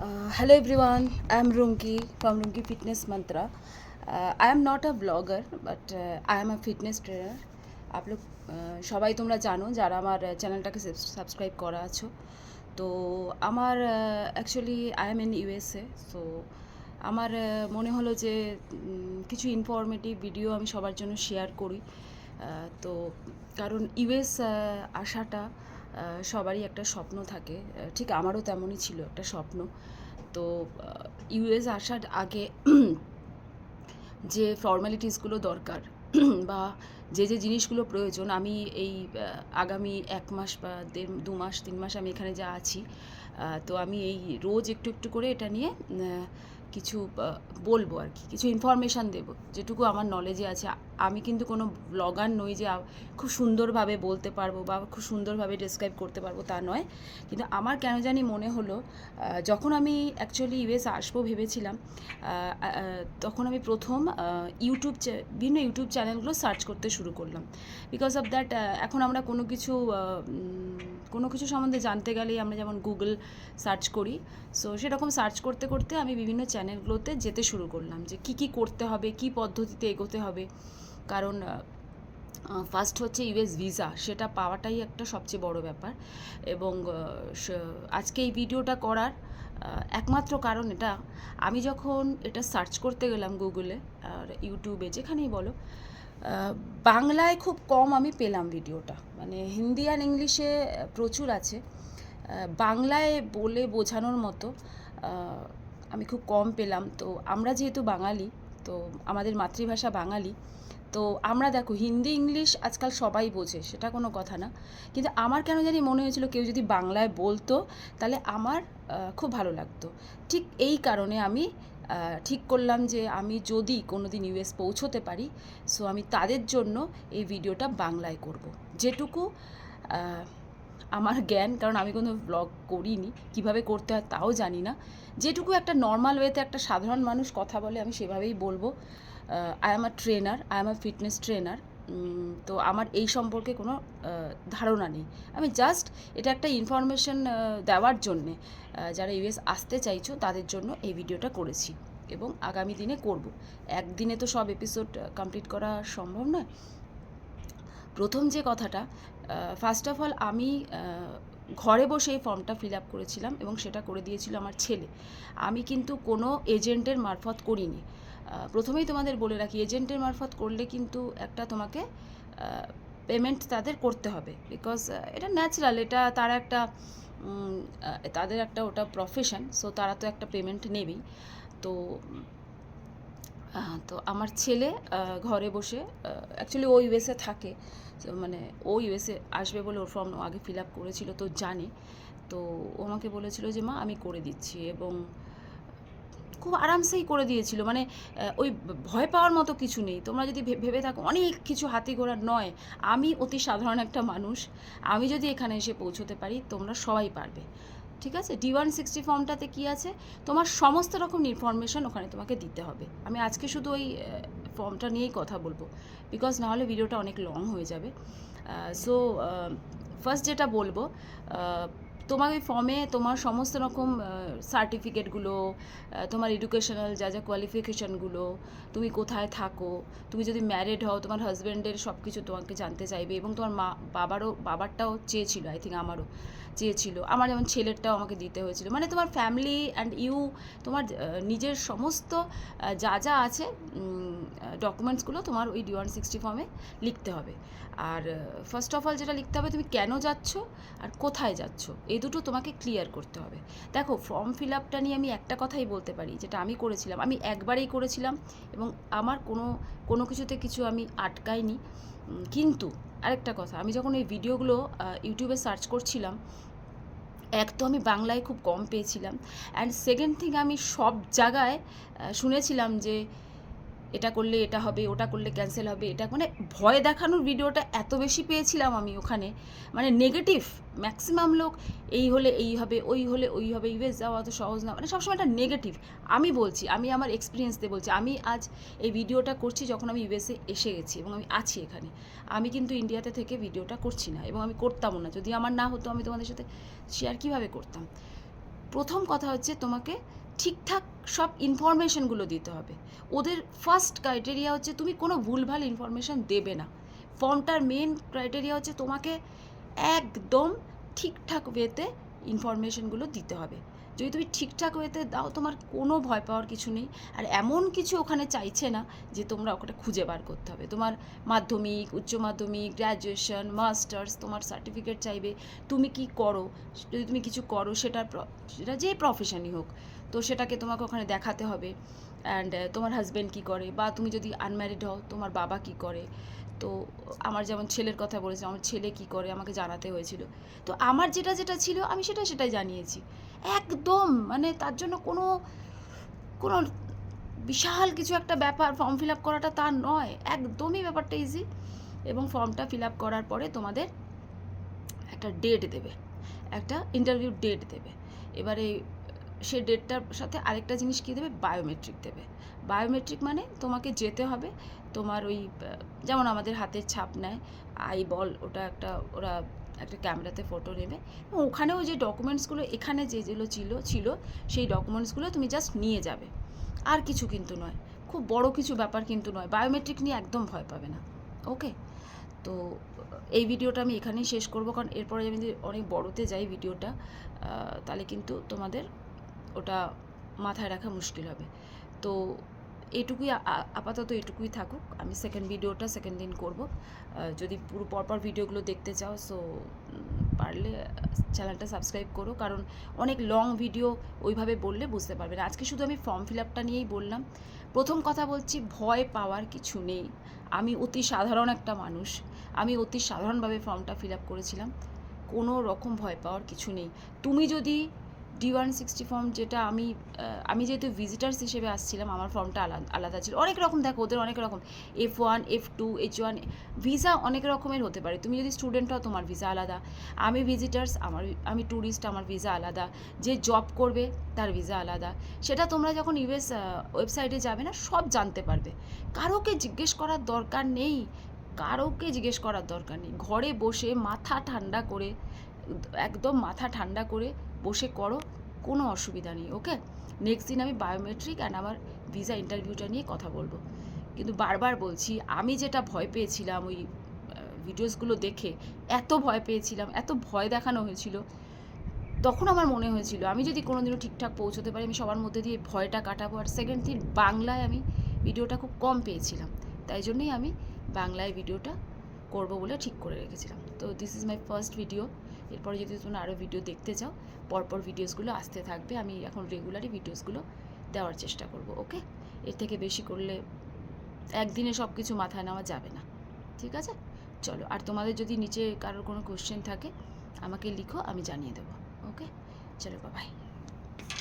Hello everyone, I am Runki from Runki Fitness Mantra. I am not a vlogger, but I am a fitness trainer. आप लोग সবাই তোমরা জানো যারা আমার চ্যানেলটাকে সাবস্ক্রাইব করা আছো। তো আমার actually I am in USA, so আমার মনে হলো যে কিছু ইনফরমেটিভ ভিডিও আমি সবার জন্য শেয়ার করি। তো কারণ ইউএস আসাটা সবারই একটা স্বপ্ন থাকে, ঠিক আমারও তেমনই ছিল একটা স্বপ্ন। তো ইউএস আসার আগে যে ফর্মালিটিসগুলো দরকার বা যে যে জিনিসগুলো প্রয়োজন, আমি এই আগামী 1 মাস বা 2 মাস 3 মাস আমি এখানে যা আছি, তো আমি এই রোজ একটু একটু করে এটা নিয়ে কিছু বলবো আর কি, কিছু ইনফরমেশান দেবো যেটুকু আমার নলেজে আছে। আমি কিন্তু কোনো ব্লগার নই যে খুব সুন্দরভাবে বলতে পারবো বা খুব সুন্দরভাবে ডেসক্রাইব করতে পারবো, তা নয়। কিন্তু আমার কেন জানি মনে হলো, যখন আমি অ্যাকচুয়ালি ইউএস আসবো ভেবেছিলাম, তখন আমি প্রথম বিভিন্ন ইউটিউব চ্যানেলগুলো সার্চ করতে শুরু করলাম। বিকজ অফ দ্যাট এখন আমরা কোনো কিছু সম্বন্ধে জানতে গেলেই আমরা যেমন গুগল সার্চ করি, সো সেরকম সার্চ করতে করতে আমি বিভিন্ন চ্যানেলগুলোতে যেতে শুরু করলাম যে কী করতে হবে, কী পদ্ধতিতে এগোতে হবে। কারণ ফার্স্ট হচ্ছে ইউএস ভিসা, সেটা পাওয়াটাই একটা সবচেয়ে বড় ব্যাপার। এবং আজকে এই ভিডিওটা করার একমাত্র কারণ এটা, আমি যখন এটা সার্চ করতে গেলাম গুগলে আর ইউটিউবে, যেখানেই বলো, বাংলায় খুব কম আমি পেলাম ভিডিওটা। মানে হিন্দি আর ইংলিশে প্রচুর আছে, বাংলায় বলে বোঝানোর মতো আমি খুব কম পেলাম। তো আমরা যেহেতু বাঙালি, তো আমাদের মাতৃভাষা বাঙালি, তো আমরা দেখো হিন্দি ইংলিশ আজকাল সবাই বোঝে, সেটা কোনো কথা না। কিন্তু আমার কেন জানি মনে হয়েছিল কেউ যদি বাংলায় বলতো তাহলে আমার খুব ভালো লাগতো। ঠিক এই কারণে আমি ঠিক করলাম যে আমি যদি কোনো দিন ইউএস পৌঁছোতে পারি, সো আমি তাদের জন্য এই ভিডিওটা বাংলায় করব। যেটুকু আমার জ্ঞান, কারণ আমি কোনো ব্লগ করিনি, কিভাবে করতে হয় তাও জানি না, যেটুকু একটা নর্মাল ওয়েতে একটা সাধারণ মানুষ কথা বলে আমি সেভাবেই বলবো। I am a trainer, I am a fitness trainer. তো আমার এই সম্পর্কে কোনো ধারণা নেই, আমি জাস্ট এটা একটা ইনফরমেশন দেওয়ার জন্যে যারা ইউএস আসতে চাইছো তাদের জন্য এই ভিডিওটা করেছি এবং আগামী দিনে করব। একদিনে তো সব এপিসোড কমপ্লিট করা সম্ভব নয়। প্রথম যে কথাটা, ফার্স্ট অফ অল আমি ঘরে বসে এই ফর্মটা ফিল আপ করেছিলাম এবং সেটা করে দিয়েছিল আমার ছেলে। আমি কিন্তু কোনো এজেন্টের মারফত করিনি। প্রথমেই তোমাদের বলে রাখি, এজেন্টের মারফত করলে কিন্তু একটা তোমাকে পেমেন্ট তাদের করতে হবে, বিকজ এটা ন্যাচারাল, এটা তারা একটা তাদের একটা ওটা প্রফেশন, সো তারা তো একটা পেমেন্ট নেবেই। তো তো আমার ছেলে ঘরে বসে, অ্যাকচুয়ালি ও ইউএসএ থাকে, মানে ও ইউএসএ আসবে বলে ওর ফর্ম আগে ফিল আপ করেছিল, তো জানে। তো ও আমাকে বলেছিল যে মা আমি করে দিচ্ছি, এবং খুব আরামসেই করে দিয়েছিল। মানে ওই ভয় পাওয়ার মতো কিছু নেই। তোমরা যদি ভেবে থাকো অনেক কিছু হাতি ঘোড়ার, নয়। আমি অতি সাধারণ একটা মানুষ, আমি যদি এখানে এসে পৌঁছতে পারি তোমরা সবাই পারবে। ঠিক আছে, D-160 ফর্মটাতে কী আছে, তোমার সমস্ত রকম ইনফরমেশন ওখানে তোমাকে দিতে হবে। আমি আজকে শুধু ওই ফর্মটা নিয়েই কথা বলবো, বিকজ নাহলে ভিডিওটা অনেক লং হয়ে যাবে। সো ফার্স্ট যেটা বলবো, তোমার ওই ফর্মে তোমার সমস্ত রকম সার্টিফিকেটগুলো, তোমার এডুকেশনাল যা যা কোয়ালিফিকেশানগুলো, তুমি কোথায় থাকো, তুমি যদি ম্যারিড হও তোমার হাজব্যান্ডের সব কিছু তোমাকে জানতে চাইবে, এবং তোমার বাবারটাও চেয়েছিল, আই থিঙ্ক আমারও চেয়েছিল, আমার যেমন ছেলেরটাও আমাকে দিতে হয়েছিল। মানে তোমার ফ্যামিলি অ্যান্ড তোমার নিজের সমস্ত যা যা আছে ডকুমেন্টসগুলো তোমার ওই D-160 ফর্মে লিখতে হবে। আর ফার্স্ট অফ অল যেটা লিখতে হবে, তুমি কেন যাচ্ছ আর কোথায় যাচ্ছ, এই দুটো তোমাকে ক্লিয়ার করতে হবে। দেখো, ফর্ম ফিল আপটা নিয়ে আমি একটা কথাই বলতে পারি, যেটা আমি করেছিলাম, আমি একবারেই করেছিলাম এবং আমার কোনো কিছুতে কিছু আমি আটকাইনি। কিন্তু আরেকটা কথা, আমি যখন এই ভিডিওগুলো ইউটিউবে সার্চ করছিলাম, এক তো আমি বাংলায় খুব কম পেয়েছিলাম, অ্যান্ড সেকেন্ড থিং আমি সব জায়গায় শুনেছিলাম যে এটা করলে এটা হবে, ওটা করলে ক্যান্সেল হবে, এটা মানে ভয় দেখানোর ভিডিওটা এত বেশি পেয়েছিলাম আমি ওখানে, মানে নেগেটিভ ম্যাক্সিমাম লোক, এই হলে এই হবে, ওই হলে ওই হবে, ইউএস যাওয়া অত সহজ না, মানে সবসময় একটা নেগেটিভ। আমি বলছি, আমি আমার এক্সপিরিয়েন্স দিয়ে বলছি, আমি আজ এই ভিডিওটা করছি যখন আমি ইউএসএ এসে গেছি এবং আমি আছি এখানে। আমি কিন্তু ইন্ডিয়াতে থেকে ভিডিওটা করছি না, এবং আমি করতামও না, যদি আমার না হতো আমি তোমাদের সাথে শেয়ার কীভাবে করতাম। প্রথম কথা হচ্ছে তোমাকে ঠিকঠাক সব ইনফরমেশনগুলো দিতে হবে। ওদের ফার্স্ট ক্রাইটেরিয়া হচ্ছে তুমি কোনো ভুলভাল ইনফরমেশান দেবে না। ফর্মটার মেন ক্রাইটেরিয়া হচ্ছে তোমাকে একদম ঠিকঠাক ওয়েতে ইনফরমেশনগুলো দিতে হবে। যদি তুমি ঠিকঠাক ওয়েতে দাও তোমার কোনো ভয় পাওয়ার কিছু নেই। আর এমন কিছু ওখানে চাইছে না যে তোমরা ওখানে খুঁজে বার করতে হবে। তোমার মাধ্যমিক, উচ্চ মাধ্যমিক, গ্র্যাজুয়েশন, মাস্টার্স, তোমার সার্টিফিকেট চাইবে, তুমি কি করো, যদি তুমি কিছু করো সেটা যে প্রফেশনই হোক, তো সেটাকে তোমাকে ওখানে দেখাতে হবে। অ্যান্ড তোমার হাজব্যান্ড কী করে, বা তুমি যদি আনম্যারিড হও তোমার বাবা কী করে। তো আমার যেমন ছেলের কথা বলেছি, আমার ছেলে কী করে আমাকে জানাতে হয়েছিল। তো আমার যেটা যেটা ছিল আমি সেটাই জানিয়েছি একদম। মানে তার জন্য কোনো কোনো বিশাল কিছু একটা ব্যাপার ফর্ম ফিল আপ করাটা তা নয়, একদমই ব্যাপারটা ইজি। এবং ফর্মটা ফিল আপ করার পরে তোমাদের একটা ডেট দেবে, একটা ইন্টারভিউ ডেট দেবে। এবারে সে ডেটটার সাথে আরেকটা জিনিস কী দেবে, বায়োমেট্রিক দেবে। বায়োমেট্রিক মানে তোমাকে যেতে হবে তোমার ওই যেমন আমাদের হাতের ছাপ নেয়, আই বল, ওটা ওরা একটা ক্যামেরাতে ফটো নেবে। ওখানেও যে ডকুমেন্টসগুলো এখানে যেগুলো ছিল সেই ডকুমেন্টসগুলো তুমি জাস্ট নিয়ে যাবে, আর কিছু কিন্তু নয়, খুব বড় কিছু ব্যাপার কিন্তু নয়। বায়োমেট্রিক নিয়ে একদম ভয় পাবে না। ওকে, তো এই ভিডিওটা আমি এখানেই শেষ করবো, কারণ এরপরে আমি যদি অনেক বড়তে যাই ভিডিওটা, তাহলে কিন্তু তোমাদের ওটা মাথায় রাখা মুশকিল হবে। তো এটুকুই, আপাতত এটুকুই থাকুক। আমি সেকেন্ড দিন করব। যদি পুরো পরপর ভিডিওগুলো দেখতে চাও, সো পারলে চ্যানেলটা সাবস্ক্রাইব করো, কারণ অনেক লং ভিডিও ওইভাবে বললে বুঝতে পারবে না। আজকে শুধু আমি ফর্ম ফিল আপটা নিয়েই বললাম। প্রথম কথা বলছি, ভয় পাওয়ার কিছু নেই। আমি অতি সাধারণ একটা মানুষ, আমি অতি সাধারণভাবে ফর্মটা ফিল আপ করেছিলাম, কোনো রকম ভয় পাওয়ার কিছু নেই। তুমি যদি D160 ফর্ম, যেটা আমি যেহেতু ভিজিটার্স হিসেবে আসছিলাম, আমার ফর্মটা আলাদা ছিল। অনেক রকম, দেখো ওদের অনেক রকম, F1, F2, H1 ভিসা অনেক রকমের হতে পারে। তুমি যদি স্টুডেন্ট হও তোমার ভিসা আলাদা, আমি ভিজিটার্স, আমি ট্যুরিস্ট, আমার ভিসা আলাদা, যে জব করবে তার ভিসা আলাদা। সেটা তোমরা যখন US ওয়েবসাইটে যাবে না, সব জানতে পারবে। কারোকে জিজ্ঞেস করার দরকার নেই, ঘরে বসে মাথা ঠান্ডা করে, একদম মাথা ঠান্ডা করে বসে করো, কোনো অসুবিধা নেই। ওকে, নেক্সট দিন আমি বায়োমেট্রিক অ্যান্ড আমার ভিসা ইন্টারভিউটা নিয়ে কথা বলবো। কিন্তু বারবার বলছি, আমি যেটা ভয় পেয়েছিলাম ওই ভিডিওসগুলো দেখে, এত ভয় পেয়েছিলাম, এত ভয় দেখানো হয়েছিল, তখন আমার মনে হয়েছিল আমি যদি কোনোদিনও ঠিকঠাক পৌঁছতে পারি, আমি সবার মধ্যে দিয়ে ভয়টা কাটাবো। আর সেকেন্ড থিং, বাংলায় আমি ভিডিওটা খুব কম পেয়েছিলাম, তাই জন্যই আমি বাংলায় ভিডিওটা করবো বলে ঠিক করে রেখেছিলাম। তো this is my first video. এরপরে যদি তোমরা আরও ভিডিও দেখতে চাও, পরপর ভিডিওসগুলো আসতে থাকবে। আমি এখন রেগুলারই ভিডিওসগুলো দেওয়ার চেষ্টা করব। ওকে, এর থেকে বেশি করলে একদিনে সব কিছু মাথায় নেওয়া যাবে না। ঠিক আছে, চলো। আর তোমাদের যদি নিচে কারোর কোনো কোয়েশ্চেন থাকে আমাকে লিখো, আমি জানিয়ে দেবো। ওকে, চলো, বাই।